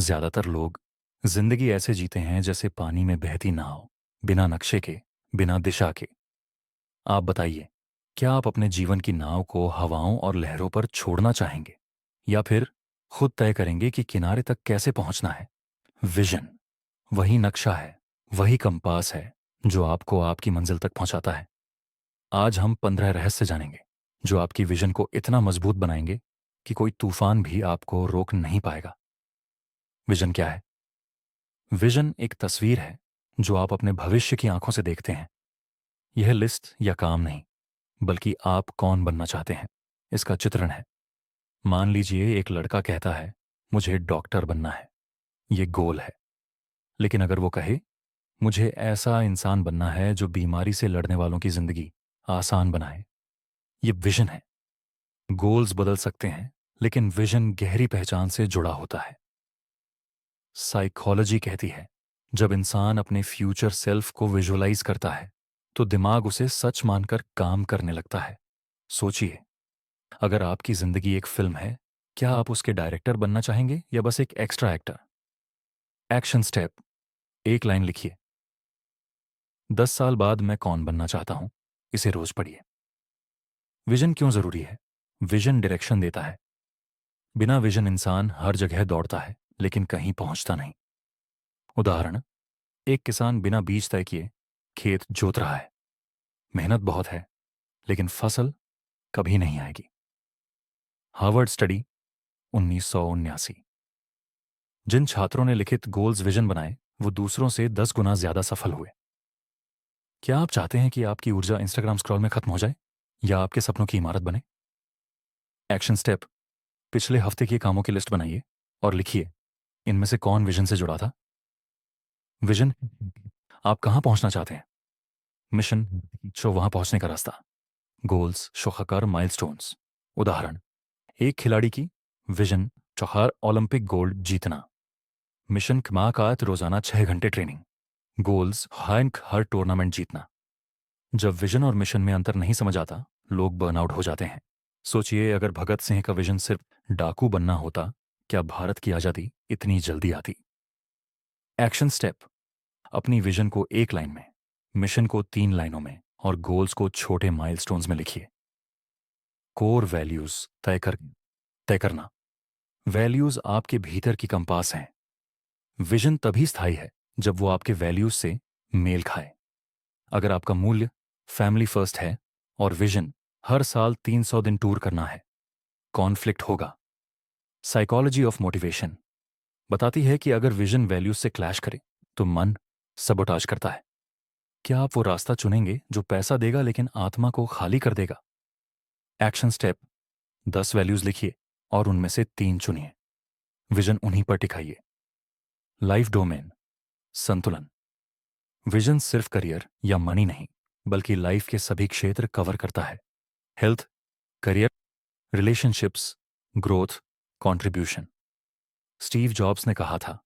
ज्यादातर लोग जिंदगी ऐसे जीते हैं जैसे पानी में बहती नाव, बिना नक्शे के, बिना दिशा के। आप बताइए, क्या आप अपने जीवन की नाव को हवाओं और लहरों पर छोड़ना चाहेंगे, या फिर खुद तय करेंगे कि किनारे तक कैसे पहुंचना है? विजन वही नक्शा है, वही कंपास है जो आपको आपकी मंजिल तक पहुंचाता है। आज हम 15 रहस्य जानेंगे जो आपकी विजन को इतना मजबूत बनाएंगे कि कोई तूफान भी आपको रोक नहीं पाएगा। विजन क्या है? विजन एक तस्वीर है जो आप अपने भविष्य की आंखों से देखते हैं। यह लिस्ट या काम नहीं, बल्कि आप कौन बनना चाहते हैं, इसका चित्रण है। मान लीजिए एक लड़का कहता है, मुझे डॉक्टर बनना है। ये गोल है। लेकिन अगर वो कहे, मुझे ऐसा इंसान बनना है जो बीमारी से लड़ने वालों की जिंदगी आसान बनाए, ये विजन है। गोल्स बदल सकते हैं, लेकिन विजन गहरी पहचान से जुड़ा होता है। साइकोलॉजी कहती है, जब इंसान अपने फ्यूचर सेल्फ को विजुअलाइज करता है तो दिमाग उसे सच मानकर काम करने लगता है। सोचिए, अगर आपकी जिंदगी एक फिल्म है, क्या आप उसके डायरेक्टर बनना चाहेंगे या बस एक एक्स्ट्रा एक्टर? एक्शन स्टेप, एक लाइन लिखिए, 10 साल बाद मैं कौन बनना चाहता हूं। इसे रोज पढ़िए। विजन क्यों जरूरी है? विजन डायरेक्शन देता है। बिना विजन इंसान हर जगह दौड़ता है लेकिन कहीं पहुंचता नहीं। उदाहरण, एक किसान बिना बीज तय किए खेत जोत रहा है। मेहनत बहुत है, लेकिन फसल कभी नहीं आएगी। Harvard study 1979। जिन छात्रों ने लिखित गोल्स विजन बनाए, वो दूसरों से 10 गुना ज्यादा सफल हुए। क्या आप चाहते हैं कि आपकी ऊर्जा इंस्टाग्राम स्क्रॉल में खत्म हो जाए, या आपके सपनों की इमारत बने? एक्शन स्टेप, पिछले हफ्ते के कामों की लिस्ट बनाइए और लिखिए, इनमें से कौन विजन से जुड़ा था। विजन, आप कहां पहुंचना चाहते हैं। मिशन, शो वहां पहुंचने का रास्ता। गोल्स, शोखाकार माइलस्टोन्स। उदाहरण, एक खिलाड़ी की विजन, चौहार ओलंपिक गोल्ड जीतना। मिशन, कमाकात रोजाना 6 घंटे ट्रेनिंग। गोल्स, हैंक हर टूर्नामेंट जीतना। जब विजन और मिशन में अंतर नहीं समझ आता, लोग बर्नआउट हो जाते हैं। सोचिए, अगर भगत सिंह का विजन सिर्फ डाकू बनना होता, क्या भारत की आजादी इतनी जल्दी आती? एक्शन स्टेप, अपनी विजन को एक लाइन में, मिशन को 3 लाइनों में और गोल्स को छोटे माइलस्टोन्स में लिखिए। कोर वैल्यूज तय करना। वैल्यूज आपके भीतर की कंपास हैं। विजन तभी स्थायी है जब वो आपके वैल्यूज से मेल खाए। अगर आपका मूल्य फैमिली फर्स्ट है और विजन हर साल 300 दिन टूर करना है, कॉन्फ्लिक्ट होगा। साइकोलॉजी ऑफ मोटिवेशन बताती है कि अगर विजन वैल्यूज से क्लैश करे तो मन सबोटाज करता है। क्या आप वो रास्ता चुनेंगे जो पैसा देगा लेकिन आत्मा को खाली कर देगा? एक्शन स्टेप, 10 वैल्यूज लिखिए और उनमें से 3 चुनिए। विजन उन्हीं पर टिकाइए। लाइफ डोमेन संतुलन। विजन सिर्फ करियर या मनी नहीं, बल्कि लाइफ के सभी क्षेत्र कवर करता है। Health, career, relationships, growth, contribution. Steve jobs ने कहा था,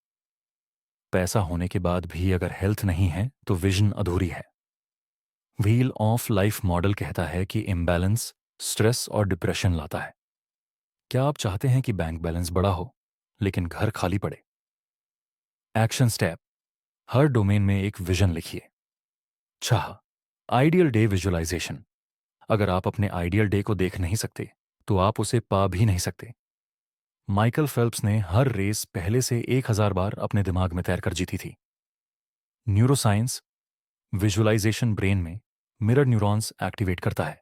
पैसा होने के बाद भी अगर हेल्थ नहीं है तो विजन अधूरी है। व्हील ऑफ लाइफ मॉडल कहता है कि इम्बैलेंस स्ट्रेस और डिप्रेशन लाता है। क्या आप चाहते हैं कि बैंक बैलेंस बड़ा हो लेकिन घर खाली पड़े? एक्शन स्टेप, हर डोमेन में एक विजन लिखिए। चाह, आइडियल डे विजुअलाइजेशन। अगर आप अपने आइडियल डे को देख नहीं सकते तो आप उसे पा भी नहीं सकते। माइकल फेल्प्स ने हर रेस पहले से 1000 बार अपने दिमाग में तैर कर जीती थी। न्यूरोसाइंस, विजुअलाइजेशन ब्रेन में मिरर न्यूरॉन्स एक्टिवेट करता है।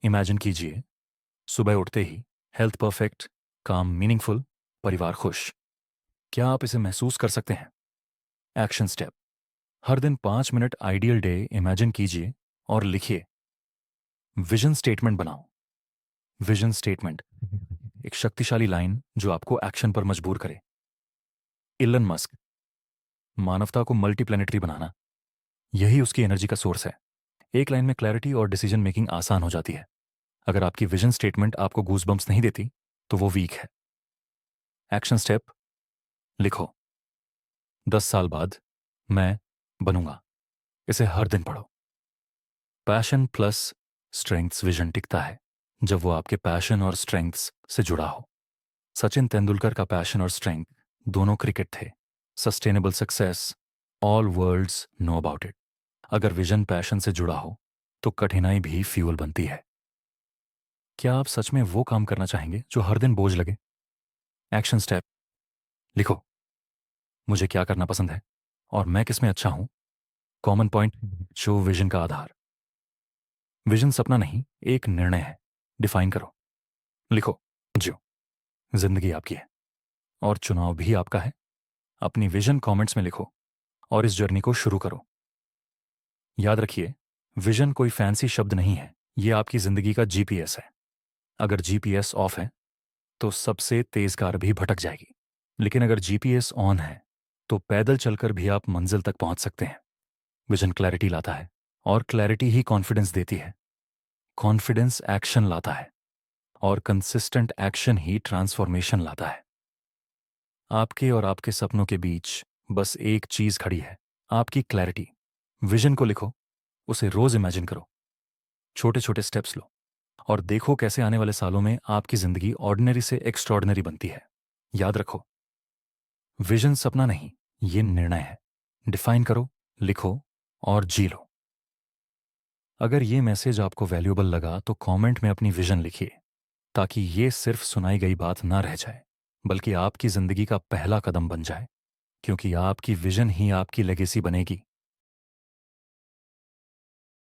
इमेजिन कीजिए, सुबह उठते ही हेल्थ परफेक्ट, काम मीनिंगफुल, परिवार खुश। क्या आप इसे महसूस कर सकते हैं? एक्शन स्टेप, हर दिन 5 मिनट आइडियल डे इमेजिन कीजिए और लिखिए। विजन स्टेटमेंट बनाओ। विजन स्टेटमेंट एक शक्तिशाली लाइन जो आपको एक्शन पर मजबूर करे। इलन मस्क, मानवता को मल्टीप्लैनेटरी बनाना, यही उसकी एनर्जी का सोर्स है। एक लाइन में क्लैरिटी और डिसीजन मेकिंग आसान हो जाती है। अगर आपकी विजन स्टेटमेंट आपको गूजबम्प्स नहीं देती तो वो वीक है। एक्शन स्टेप, लिखो, 10 साल बाद मैं बनूंगा। इसे हर दिन पढ़ो। पैशन प्लस स्ट्रेंथ्स विजन टिकता है जब वो आपके पैशन और स्ट्रेंथ्स से जुड़ा हो। सचिन तेंदुलकर का पैशन और स्ट्रेंथ दोनों क्रिकेट थे। Sustainable success, all worlds know about it. अगर विजन पैशन से जुड़ा हो तो कठिनाई भी फ्यूल बनती है। क्या आप सच में वो काम करना चाहेंगे जो हर दिन बोझ लगे? एक्शन स्टेप लिखो। मुझे क्या करना पसंद है और मैं किसमें अच्छा हूं। कॉमन पॉइंट जो विजन का आधार। विजन सपना नहीं, एक निर्णय है। डिफाइन करो। लिखो। जो जिंदगी आपकी है और चुनाव भी आपका है। अपनी विजन कमेंट्स में लिखो और इस जर्नी को शुरू करो। याद रखिए, विजन कोई फैंसी शब्द नहीं है, ये आपकी जिंदगी का जीपीएस है। अगर जीपीएस ऑफ है तो सबसे तेज कार भी भटक जाएगी, लेकिन अगर जीपीएस ऑन है तो पैदल चलकर भी आप मंजिल तक पहुंच सकते हैं। विजन क्लैरिटी लाता है और क्लैरिटी ही कॉन्फिडेंस देती है। कॉन्फिडेंस एक्शन लाता है और कंसिस्टेंट एक्शन ही ट्रांसफॉर्मेशन लाता है। आपके और आपके सपनों के बीच बस एक चीज खड़ी है, आपकी क्लैरिटी। विजन को लिखो, उसे रोज इमेजिन करो, छोटे छोटे स्टेप्स लो और देखो कैसे आने वाले सालों में आपकी जिंदगी ऑर्डिनरी से एक्स्ट्रॉर्डिनरी बनती है। याद रखो, विजन सपना नहीं, ये निर्णय है। डिफाइन करो, लिखो और जी लो। अगर ये मैसेज आपको वैल्यूएबल लगा तो कमेंट में अपनी विजन लिखिए, ताकि ये सिर्फ सुनाई गई बात ना रह जाए, बल्कि आपकी जिंदगी का पहला कदम बन जाए। क्योंकि आपकी विजन ही आपकी लेगेसी बनेगी।